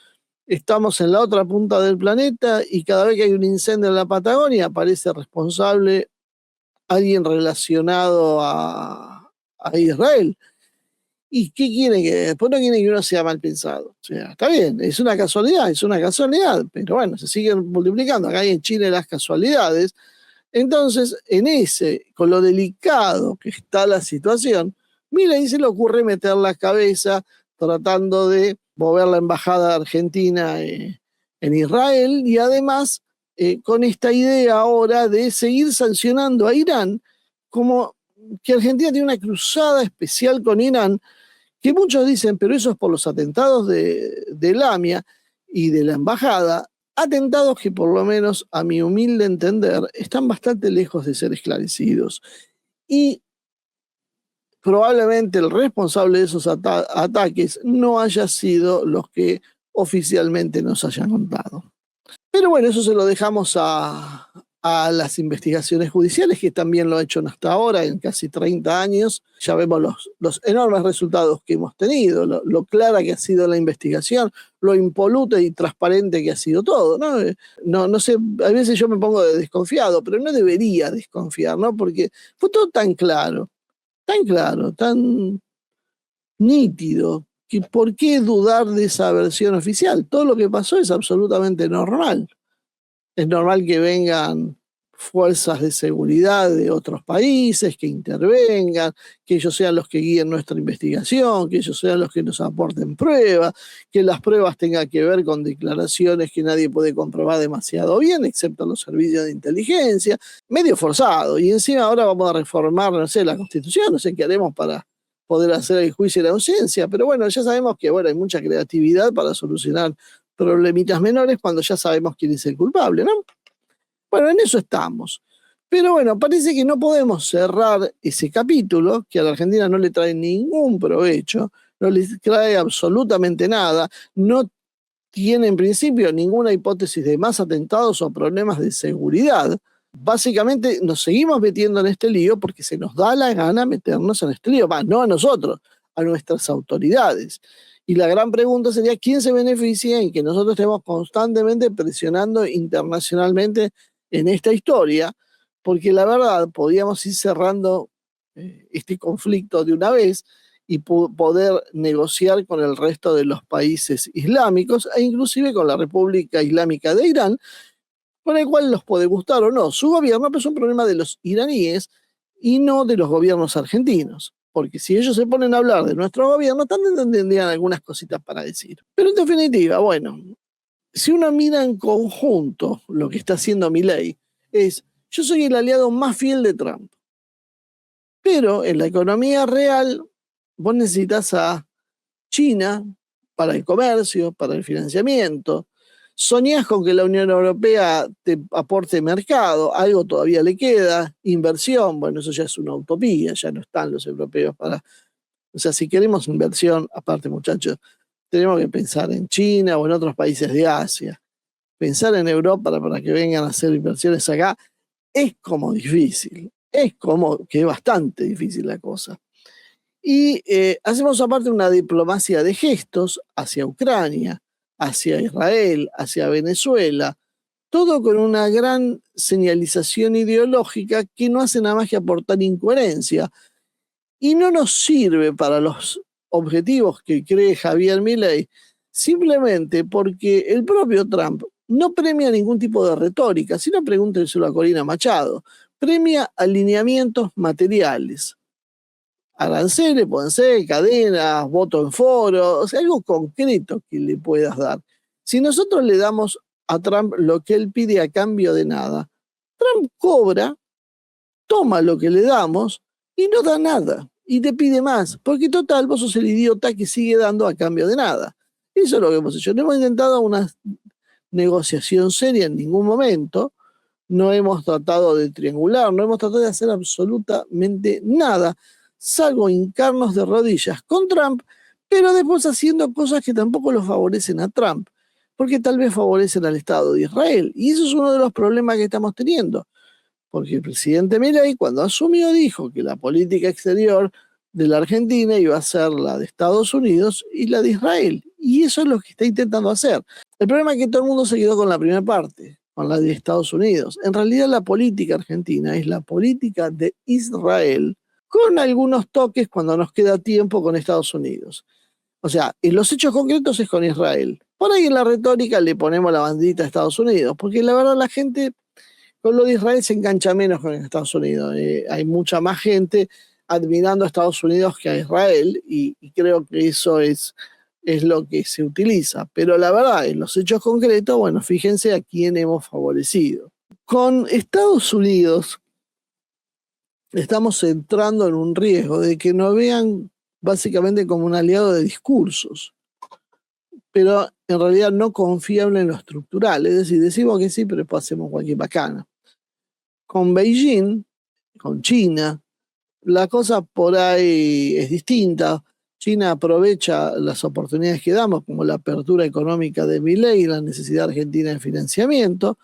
estamos en la otra punta del planeta y cada vez que hay un incendio en la Patagonia aparece responsable alguien relacionado a Israel. ¿Y qué quieren que después no quieren que uno sea mal pensado? O sea, está bien, es una casualidad, pero bueno, se siguen multiplicando. Acá hay en Chile las casualidades. Entonces, con lo delicado que está la situación, Milei se le ocurre meter la cabeza tratando de mover la embajada argentina en Israel y además con esta idea ahora de seguir sancionando a Irán, como que Argentina tiene una cruzada especial con Irán, que muchos dicen, pero eso es por los atentados de Lamia y de la embajada, atentados que por lo menos a mi humilde entender están bastante lejos de ser esclarecidos. Y probablemente el responsable de esos ataques no haya sido los que oficialmente nos hayan contado. Pero bueno, eso se lo dejamos a las investigaciones judiciales, que también lo ha hecho hasta ahora, en casi 30 años. Ya vemos los enormes resultados que hemos tenido, lo clara que ha sido la investigación, lo impoluta y transparente que ha sido todo, ¿no? No sé, a veces yo me pongo desconfiado, pero no debería desconfiar, ¿no? Porque fue todo tan claro, tan nítido, que ¿por qué dudar de esa versión oficial? Todo lo que pasó es absolutamente normal. Es normal que vengan fuerzas de seguridad de otros países, que intervengan, que ellos sean los que guíen nuestra investigación, que ellos sean los que nos aporten pruebas, que las pruebas tengan que ver con declaraciones que nadie puede comprobar demasiado bien, excepto los servicios de inteligencia. Medio forzado. Y encima ahora vamos a reformar, no sé, la Constitución, no sé qué haremos para poder hacer el juicio de la ausencia, pero bueno, ya sabemos que bueno, hay mucha creatividad para solucionar problemitas menores cuando ya sabemos quién es el culpable, ¿no? Bueno, en eso estamos. Pero bueno, parece que no podemos cerrar ese capítulo, que a la Argentina no le trae ningún provecho, no le trae absolutamente nada, no tiene en principio ninguna hipótesis de más atentados o problemas de seguridad. Básicamente nos seguimos metiendo en este lío porque se nos da la gana meternos en este lío, no a nosotros, a nuestras autoridades. Y la gran pregunta sería, ¿quién se beneficia en que nosotros estemos constantemente presionando internacionalmente en esta historia? Porque la verdad, podríamos ir cerrando este conflicto de una vez y poder negociar con el resto de los países islámicos e inclusive con la República Islámica de Irán, con el cual los puede gustar o no su gobierno, pero es un problema de los iraníes y no de los gobiernos argentinos. Porque si ellos se ponen a hablar de nuestro gobierno, también tendrían algunas cositas para decir. Pero en definitiva, bueno, si uno mira en conjunto lo que está haciendo Milei, es, yo soy el aliado más fiel de Trump. Pero en la economía real, vos necesitas a China para el comercio, para el financiamiento. Soñás con que la Unión Europea te aporte mercado, algo todavía le queda, inversión, bueno, eso ya es una utopía, ya no están los europeos para... O sea, si queremos inversión, aparte muchachos, tenemos que pensar en China o en otros países de Asia. Pensar en Europa para que vengan a hacer inversiones acá es como difícil, es como que es bastante difícil la cosa. Y hacemos aparte una diplomacia de gestos hacia Ucrania, hacia Israel, hacia Venezuela, todo con una gran señalización ideológica que no hace nada más que aportar incoherencia y no nos sirve para los objetivos que cree Javier Milei, simplemente porque el propio Trump no premia ningún tipo de retórica, sino pregúntenselo a Corina Machado, premia alineamientos materiales. Aranceles, pueden ser, cadenas, voto en foro, o sea, algo concreto que le puedas dar. Si nosotros le damos a Trump lo que él pide a cambio de nada, Trump cobra, toma lo que le damos y no da nada. Y te pide más, porque total, vos sos el idiota que sigue dando a cambio de nada. Eso es lo que hemos hecho. No hemos intentado una negociación seria en ningún momento, no hemos tratado de triangular, no hemos tratado de hacer absolutamente nada, salvo hincarnos de rodillas con Trump, pero después haciendo cosas que tampoco lo favorecen a Trump, porque tal vez favorecen al Estado de Israel. Y eso es uno de los problemas que estamos teniendo, porque el presidente Milei cuando asumió dijo que la política exterior de la Argentina iba a ser la de Estados Unidos y la de Israel. Y eso es lo que está intentando hacer. El problema es que todo el mundo se quedó con la primera parte, con la de Estados Unidos. En realidad la política argentina es la política de Israel con algunos toques cuando nos queda tiempo con Estados Unidos. O sea, en los hechos concretos es con Israel. Por ahí en la retórica le ponemos la bandita a Estados Unidos, porque la verdad la gente con lo de Israel se engancha menos con Estados Unidos. Hay mucha más gente admirando a Estados Unidos que a Israel y creo que eso es lo que se utiliza. Pero la verdad, en los hechos concretos, bueno, fíjense a quién hemos favorecido. Con Estados Unidos estamos entrando en un riesgo de que nos vean básicamente como un aliado de discursos, pero en realidad no confiable en lo estructural. Es decir, decimos que sí, pero después hacemos cualquier bacana. Con Beijing, con China, la cosa por ahí es distinta. China aprovecha las oportunidades que damos, como la apertura económica de Milei y la necesidad argentina de financiamiento,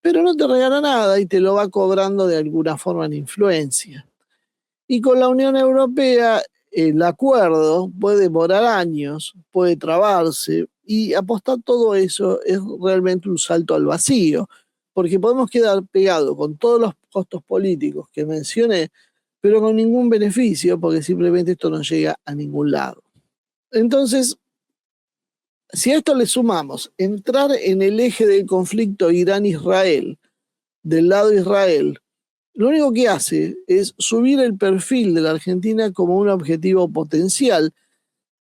pero no te regala nada y te lo va cobrando de alguna forma en influencia. Y con la Unión Europea, el acuerdo puede demorar años, puede trabarse, y apostar todo eso es realmente un salto al vacío, porque podemos quedar pegados con todos los costos políticos que mencioné, pero con ningún beneficio, porque simplemente esto no llega a ningún lado. Entonces, si a esto le sumamos entrar en el eje del conflicto Irán-Israel, del lado de Israel, lo único que hace es subir el perfil de la Argentina como un objetivo potencial,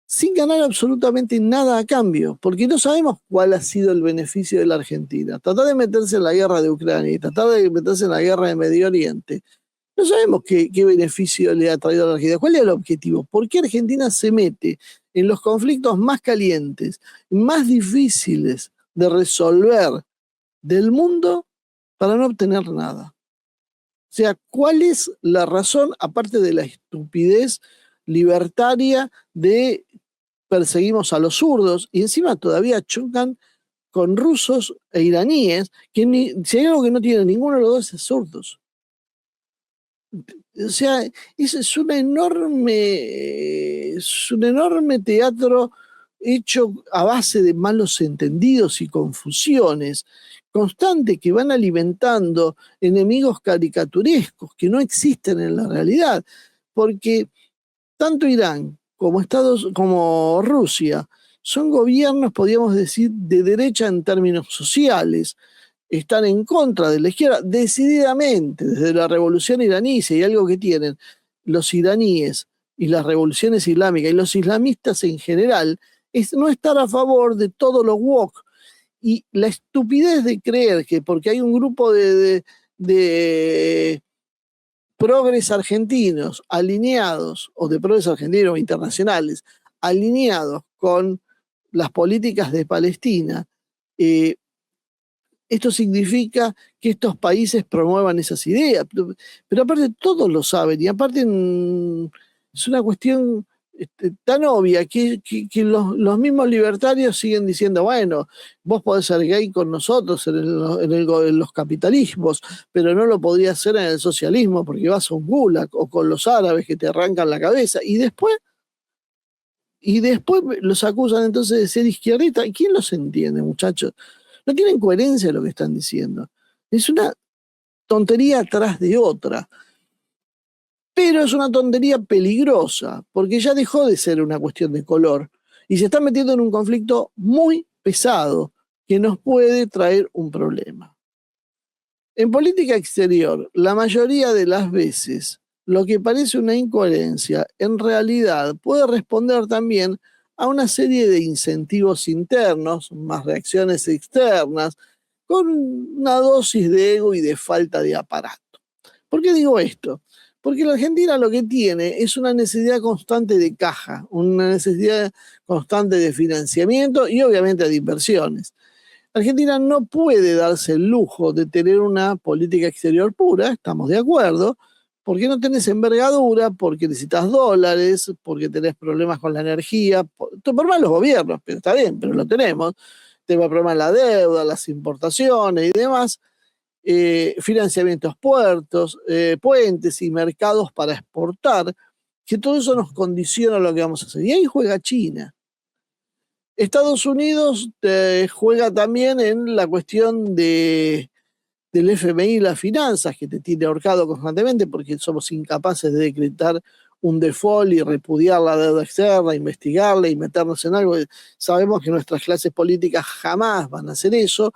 sin ganar absolutamente nada a cambio, porque no sabemos cuál ha sido el beneficio de la Argentina. Tratar de meterse en la guerra de Ucrania y tratar de meterse en la guerra de Medio Oriente, no sabemos qué beneficio le ha traído a la Argentina. ¿Cuál es el objetivo? ¿Por qué Argentina se mete en los conflictos más calientes, más difíciles de resolver del mundo para no obtener nada? O sea, ¿cuál es la razón, aparte de la estupidez libertaria de perseguimos a los zurdos y encima todavía chocan con rusos e iraníes, que si hay algo que no tiene ninguno de los dos es zurdos? O sea, es un enorme teatro hecho a base de malos entendidos y confusiones constantes que van alimentando enemigos caricaturescos que no existen en la realidad, porque tanto Irán como Rusia son gobiernos, podríamos decir, de derecha en términos sociales, están en contra de la izquierda decididamente desde la revolución iraní. Si hay algo que tienen los iraníes y las revoluciones islámicas y los islamistas en general, es no estar a favor de todo lo woke. Y la estupidez de creer que porque hay un grupo de progres argentinos alineados, o de progres argentinos internacionales, alineados con las políticas de Palestina, esto significa que estos países promuevan esas ideas. Pero aparte todos lo saben y aparte es una cuestión tan obvia que los mismos libertarios siguen diciendo, bueno, vos podés ser gay con nosotros en los capitalismos, pero no lo podrías hacer en el socialismo porque vas a un gulag o con los árabes que te arrancan la cabeza. Y después los acusan entonces de ser izquierdistas. ¿Quién los entiende, muchachos? No tienen coherencia lo que están diciendo. Es una tontería tras de otra. Pero es una tontería peligrosa, porque ya dejó de ser una cuestión de color y se está metiendo en un conflicto muy pesado que nos puede traer un problema. En política exterior, la mayoría de las veces, lo que parece una incoherencia, en realidad puede responder también a una serie de incentivos internos, más reacciones externas, con una dosis de ego y de falta de aparato. ¿Por qué digo esto? Porque la Argentina lo que tiene es una necesidad constante de caja, una necesidad constante de financiamiento y obviamente de inversiones. Argentina no puede darse el lujo de tener una política exterior pura, estamos de acuerdo, porque no tenés envergadura, porque necesitas dólares, porque tenés problemas con la energía, por más los gobiernos, pero está bien, pero lo tenemos, tenemos problemas en la deuda, las importaciones y demás, financiamientos puertos, puentes y mercados para exportar, que todo eso nos condiciona lo que vamos a hacer. Y ahí juega China. Estados Unidos juega también en la cuestión del FMI y las finanzas, que te tiene ahorcado constantemente porque somos incapaces de decretar un default y repudiar la deuda externa, investigarla y meternos en algo. Sabemos que nuestras clases políticas jamás van a hacer eso.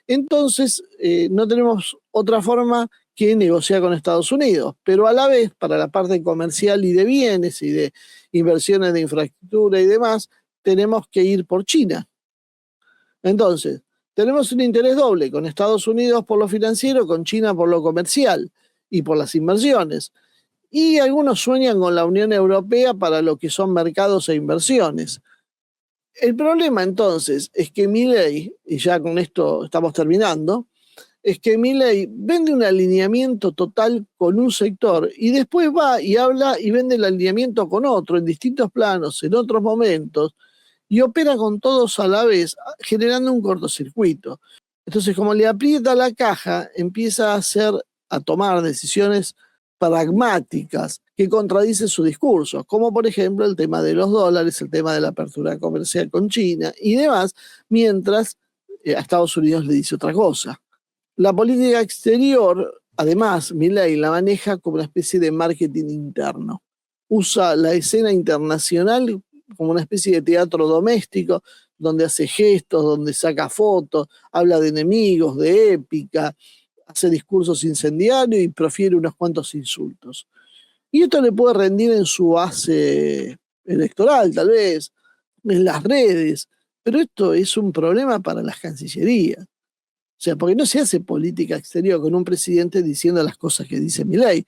Entonces, no tenemos otra forma que negociar con Estados Unidos, pero a la vez, para la parte comercial y de bienes y de inversiones de infraestructura y demás, tenemos que ir por China. Entonces, tenemos un interés doble con Estados Unidos por lo financiero, con China por lo comercial y por las inversiones. Y algunos sueñan con la Unión Europea para lo que son mercados e inversiones. El problema entonces es que Milei, y ya con esto estamos terminando, es que Milei vende un alineamiento total con un sector y después va y habla y vende el alineamiento con otro en distintos planos, en otros momentos, y opera con todos a la vez, generando un cortocircuito. Entonces, como le aprieta la caja, empieza a tomar decisiones pragmáticas que contradicen su discurso, como por ejemplo el tema de los dólares, el tema de la apertura comercial con China y demás, mientras a Estados Unidos le dice otra cosa. La política exterior, además, Milei la maneja como una especie de marketing interno. Usa la escena internacional como una especie de teatro doméstico, donde hace gestos, donde saca fotos, habla de enemigos, de épica, hace discursos incendiarios y profiere unos cuantos insultos. Y esto le puede rendir en su base electoral, tal vez, en las redes, pero esto es un problema para las cancillerías. O sea, porque no se hace política exterior con un presidente diciendo las cosas que dice Milei.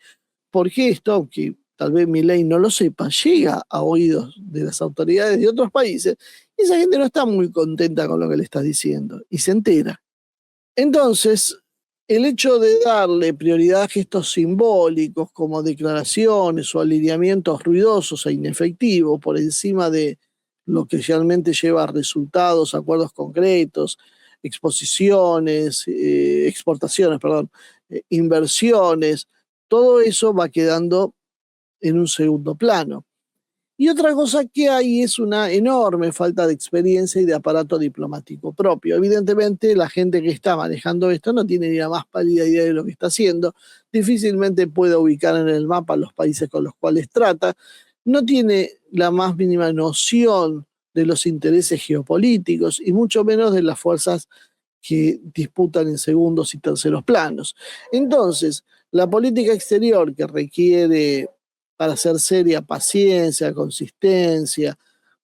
Porque esto, aunque tal vez Milei no lo sepa, llega a oídos de las autoridades de otros países y esa gente no está muy contenta con lo que le está diciendo y se entera. Entonces, el hecho de darle prioridad a gestos simbólicos como declaraciones o alineamientos ruidosos e inefectivos por encima de lo que realmente lleva a resultados, acuerdos concretos, exposiciones, exportaciones, perdón, inversiones, todo eso va quedando en un segundo plano. Y otra cosa que hay es una enorme falta de experiencia y de aparato diplomático propio. Evidentemente, la gente que está manejando esto no tiene ni la más pálida idea de lo que está haciendo, difícilmente puede ubicar en el mapa los países con los cuales trata, no tiene la más mínima noción de los intereses geopolíticos y mucho menos de las fuerzas que disputan en segundos y terceros planos. Entonces, la política exterior que requiere para ser seria paciencia, consistencia,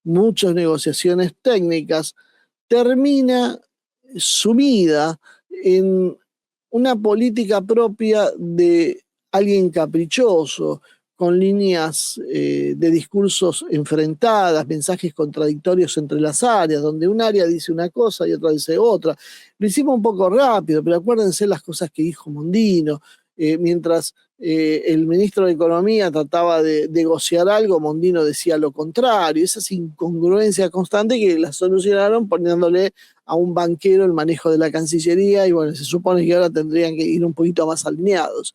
muchas negociaciones técnicas, termina sumida en una política propia de alguien caprichoso, con líneas de discursos enfrentadas, mensajes contradictorios entre las áreas, donde un área dice una cosa y otra dice otra. Lo hicimos un poco rápido, pero acuérdense las cosas que dijo Mondino, mientras el ministro de Economía trataba de negociar algo, Mondino decía lo contrario, esas incongruencias constantes que las solucionaron poniéndole a un banquero el manejo de la Cancillería y bueno, se supone que ahora tendrían que ir un poquito más alineados.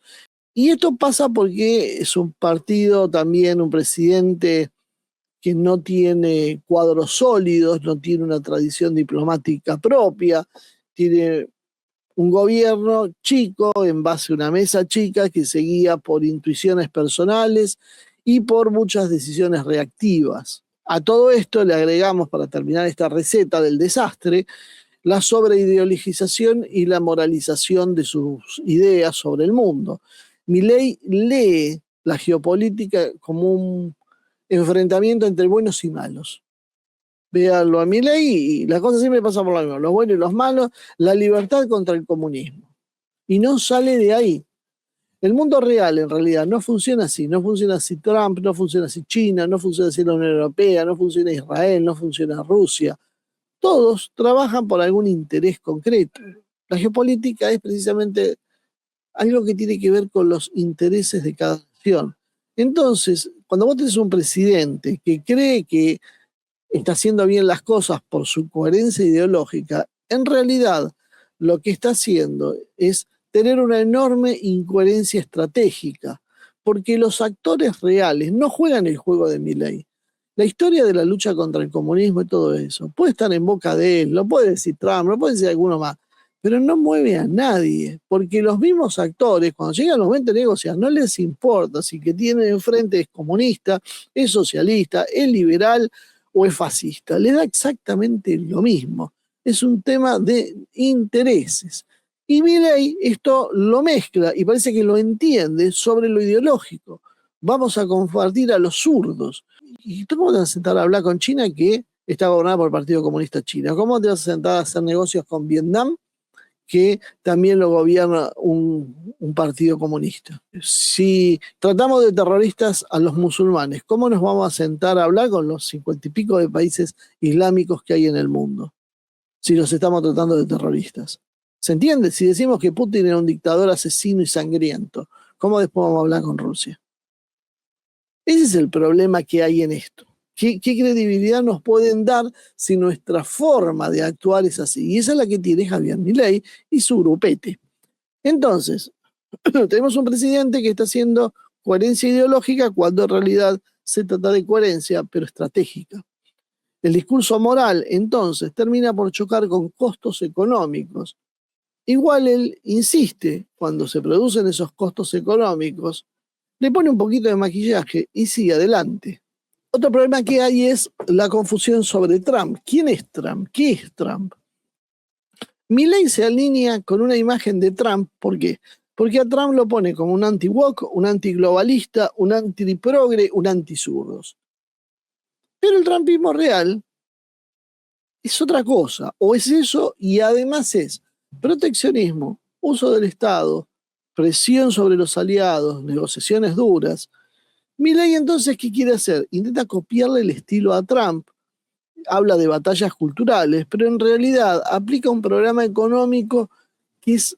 Y esto pasa porque es un partido también, un presidente que no tiene cuadros sólidos, no tiene una tradición diplomática propia, tiene un gobierno chico en base a una mesa chica que se guía por intuiciones personales y por muchas decisiones reactivas. A todo esto le agregamos, para terminar esta receta del desastre, la sobreideologización y la moralización de sus ideas sobre el mundo. Milei lee la geopolítica como un enfrentamiento entre buenos y malos. Véanlo a Milei y la cosa siempre pasa por lo mismo, los buenos y los malos, la libertad contra el comunismo. Y no sale de ahí. El mundo real en realidad no funciona así, no funciona así Trump, no funciona así China, no funciona así la Unión Europea, no funciona Israel, no funciona Rusia. Todos trabajan por algún interés concreto. La geopolítica es precisamente algo que tiene que ver con los intereses de cada nación. Entonces, cuando vos tenés un presidente que cree que está haciendo bien las cosas por su coherencia ideológica, en realidad lo que está haciendo es tener una enorme incoherencia estratégica, porque los actores reales no juegan el juego de Milei. La historia de la lucha contra el comunismo y todo eso puede estar en boca de él, lo puede decir Trump, lo puede decir alguno más, pero no mueve a nadie, porque los mismos actores, cuando llegan los momentos de negociar, no les importa si que tienen enfrente es comunista, es socialista, es liberal o es fascista, le da exactamente lo mismo. Es un tema de intereses. Y Milei esto lo mezcla y parece que lo entiende sobre lo ideológico. Vamos a compartir a los zurdos. ¿Y tú cómo te vas a sentar a hablar con China que está gobernada por el Partido Comunista Chino? ¿Cómo te vas a sentar a hacer negocios con Vietnam que también lo gobierna un partido comunista? Si tratamos de terroristas a los musulmanes, ¿cómo nos vamos a sentar a hablar con los 50 y pico de países islámicos que hay en el mundo? Si los estamos tratando de terroristas. ¿Se entiende? Si decimos que Putin era un dictador asesino y sangriento, ¿cómo después vamos a hablar con Rusia? Ese es el problema que hay en esto. ¿Qué credibilidad nos pueden dar si nuestra forma de actuar es así? Y esa es la que tiene Javier Milei y su grupete. Entonces, tenemos un presidente que está haciendo coherencia ideológica cuando en realidad se trata de coherencia, pero estratégica. El discurso moral, entonces, termina por chocar con costos económicos. Igual él insiste, cuando se producen esos costos económicos, le pone un poquito de maquillaje y sigue adelante. Otro problema que hay es la confusión sobre Trump. ¿Quién es Trump? ¿Qué es Trump? Milei se alinea con una imagen de Trump. ¿Por qué? Porque a Trump lo pone como un anti-woke, un anti-globalista, un anti-progre, un anti-zurdos. Pero el trumpismo real es otra cosa, o es eso y además es proteccionismo, uso del Estado, presión sobre los aliados, negociaciones duras. Milei entonces, ¿qué quiere hacer? Intenta copiarle el estilo a Trump, habla de batallas culturales, pero en realidad aplica un programa económico que es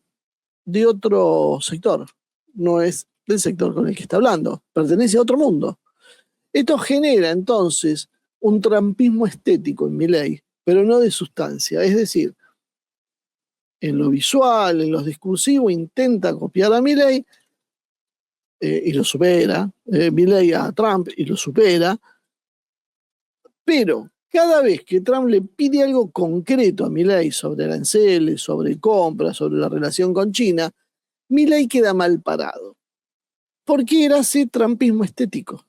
de otro sector, no es del sector con el que está hablando, pertenece a otro mundo. Esto genera entonces un trumpismo estético en Milei, pero no de sustancia, es decir, en lo visual, en lo discursivo, intenta copiar a Milei y lo supera, Milei a Trump y lo supera, pero cada vez que Trump le pide algo concreto a Milei sobre aranceles, sobre compras, sobre la relación con China, Milei queda mal parado. ¿Por qué era ese trumpismo estético?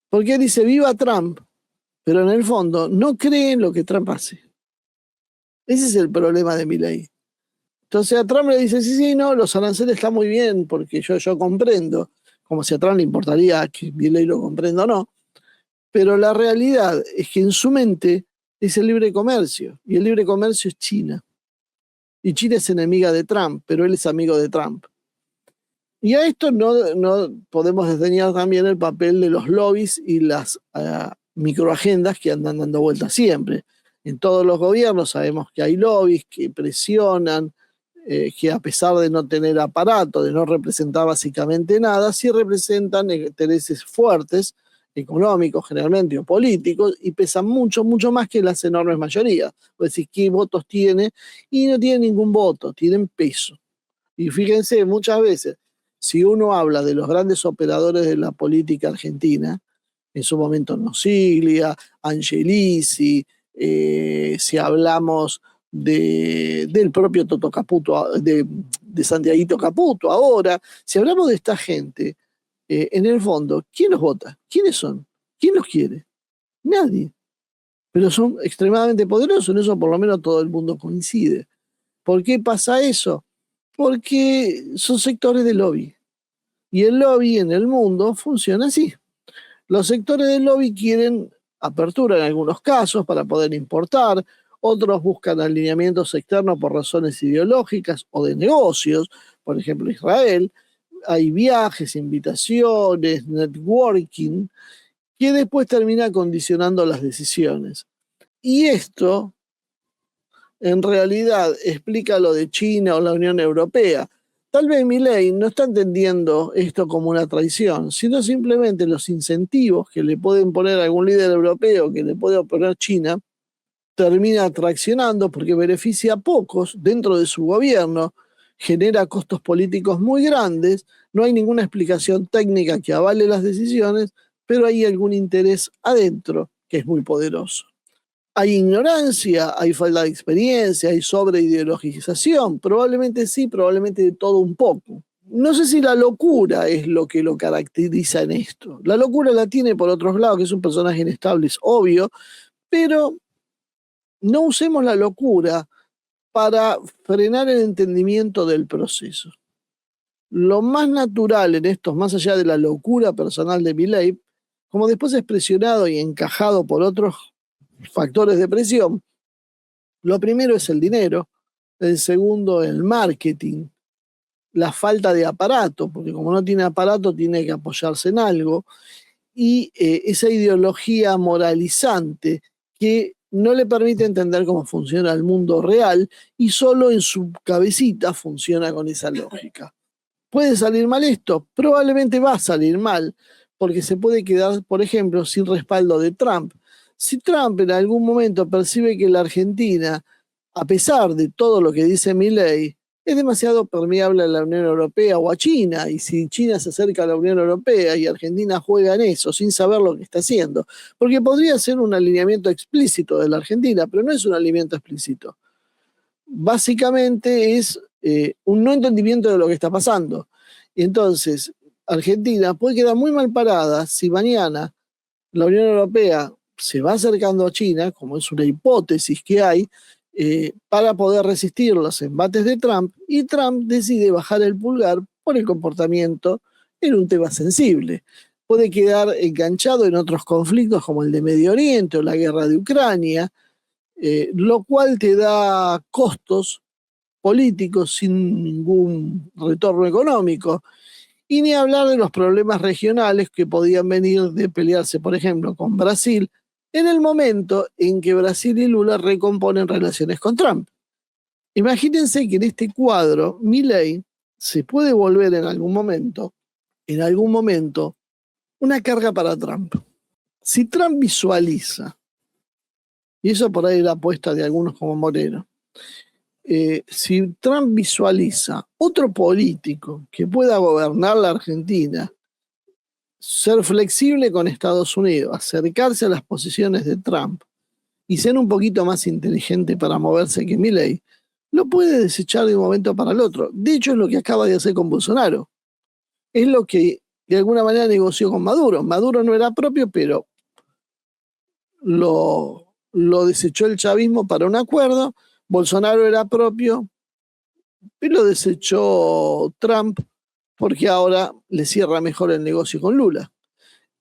Porque dice viva Trump, pero en el fondo no cree en lo que Trump hace. Ese es el problema de Milei. Entonces a Trump le dice, sí, sí, no, los aranceles están muy bien porque yo comprendo, como si a Trump le importaría que Milei lo comprenda o no, pero la realidad es que en su mente es el libre comercio, y el libre comercio es China. Y China es enemiga de Trump, pero él es amigo de Trump. Y a esto no podemos desdeñar también el papel de los lobbies y las microagendas que andan dando vueltas siempre. En todos los gobiernos sabemos que hay lobbies que presionan, que a pesar de no tener aparato, de no representar básicamente nada, sí representan intereses fuertes, económicos generalmente o políticos, y pesan mucho, mucho más que las enormes mayorías. Es decir, ¿qué votos tiene? Y no tienen ningún voto, tienen peso. Y fíjense, muchas veces, si uno habla de los grandes operadores de la política argentina, en su momento Nosiglia, Angelici, si hablamos del propio Toto Caputo, de Santiaguito Caputo. Ahora, si hablamos de esta gente, en el fondo, ¿quién los vota? ¿Quiénes son? ¿Quién los quiere? Nadie. Pero son extremadamente poderosos, en eso por lo menos todo el mundo coincide. ¿Por qué pasa eso? Porque son sectores de lobby. Y el lobby en el mundo funciona así. Los sectores del lobby quieren apertura en algunos casos para poder importar, otros buscan alineamientos externos por razones ideológicas o de negocios, por ejemplo Israel. Hay viajes, invitaciones, networking, que después termina condicionando las decisiones. Y esto, en realidad, explica lo de China o la Unión Europea. Tal vez Milei no está entendiendo esto como una traición, sino simplemente los incentivos que le pueden poner algún líder europeo, que le puede oponer China, termina traccionando porque beneficia a pocos dentro de su gobierno, genera costos políticos muy grandes, no hay ninguna explicación técnica que avale las decisiones, pero hay algún interés adentro que es muy poderoso. Hay ignorancia, hay falta de experiencia, hay sobreideologización, probablemente sí, probablemente de todo un poco. No sé si la locura es lo que lo caracteriza en esto. La locura la tiene por otros lados, que es un personaje inestable, es obvio, pero no usemos la locura para frenar el entendimiento del proceso. Lo más natural en esto, más allá de la locura personal de Milei, como después es presionado y encajado por otros factores de presión, lo primero es el dinero, el segundo el marketing, la falta de aparato, porque como no tiene aparato tiene que apoyarse en algo, y esa ideología moralizante que no le permite entender cómo funciona el mundo real y solo en su cabecita funciona con esa lógica. ¿Puede salir mal esto? Probablemente va a salir mal, porque se puede quedar, por ejemplo, sin respaldo de Trump. Si Trump en algún momento percibe que la Argentina, a pesar de todo lo que dice Milei, es demasiado permeable a la Unión Europea o a China, y si China se acerca a la Unión Europea y Argentina juega en eso sin saber lo que está haciendo, porque podría ser un alineamiento explícito de la Argentina, pero no es un alineamiento explícito. Básicamente es un no entendimiento de lo que está pasando. Y entonces, Argentina puede quedar muy mal parada si mañana la Unión Europea se va acercando a China, como es una hipótesis que hay, para poder resistir los embates de Trump, y Trump decide bajar el pulgar por el comportamiento en un tema sensible. Puede quedar enganchado en otros conflictos como el de Medio Oriente o la guerra de Ucrania, lo cual te da costos políticos sin ningún retorno económico. Y ni hablar de los problemas regionales que podían venir de pelearse, por ejemplo, con Brasil, en el momento en que Brasil y Lula recomponen relaciones con Trump. Imagínense que en este cuadro, Milei se puede volver en algún momento, una carga para Trump. Si Trump visualiza, y eso por ahí es la apuesta de algunos como Moreno, si Trump visualiza otro político que pueda gobernar la Argentina, ser flexible con Estados Unidos, acercarse a las posiciones de Trump y ser un poquito más inteligente para moverse que Milei, lo puede desechar de un momento para el otro. De hecho, es lo que acaba de hacer con Bolsonaro. Es lo que de alguna manera negoció con Maduro. Maduro no era propio, pero lo desechó el chavismo para un acuerdo. Bolsonaro era propio, pero lo desechó Trump porque ahora le cierra mejor el negocio con Lula.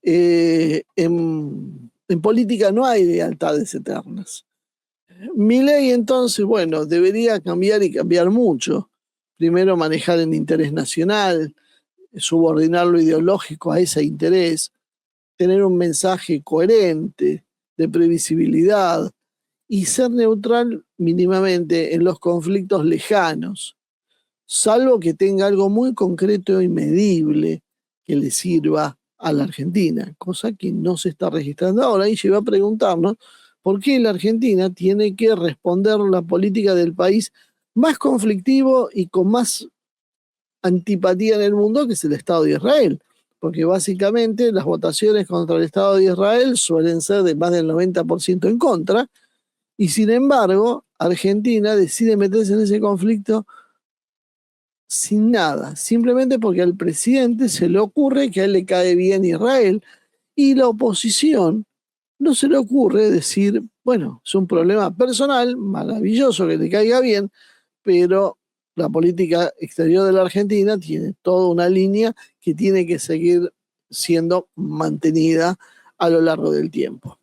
En política no hay lealtades eternas. Milei entonces, bueno, debería cambiar y cambiar mucho. Primero manejar el interés nacional, subordinar lo ideológico a ese interés, tener un mensaje coherente, de previsibilidad y ser neutral mínimamente en los conflictos lejanos, salvo que tenga algo muy concreto y medible que le sirva a la Argentina, cosa que no se está registrando ahora, y lleva a preguntarnos por qué la Argentina tiene que responder la política del país más conflictivo y con más antipatía en el mundo, que es el Estado de Israel, porque básicamente las votaciones contra el Estado de Israel suelen ser de más del 90% en contra, y sin embargo Argentina decide meterse en ese conflicto sin nada, simplemente porque al presidente se le ocurre que a él le cae bien Israel y la oposición no se le ocurre decir, bueno, es un problema personal, maravilloso que te caiga bien, pero la política exterior de la Argentina tiene toda una línea que tiene que seguir siendo mantenida a lo largo del tiempo.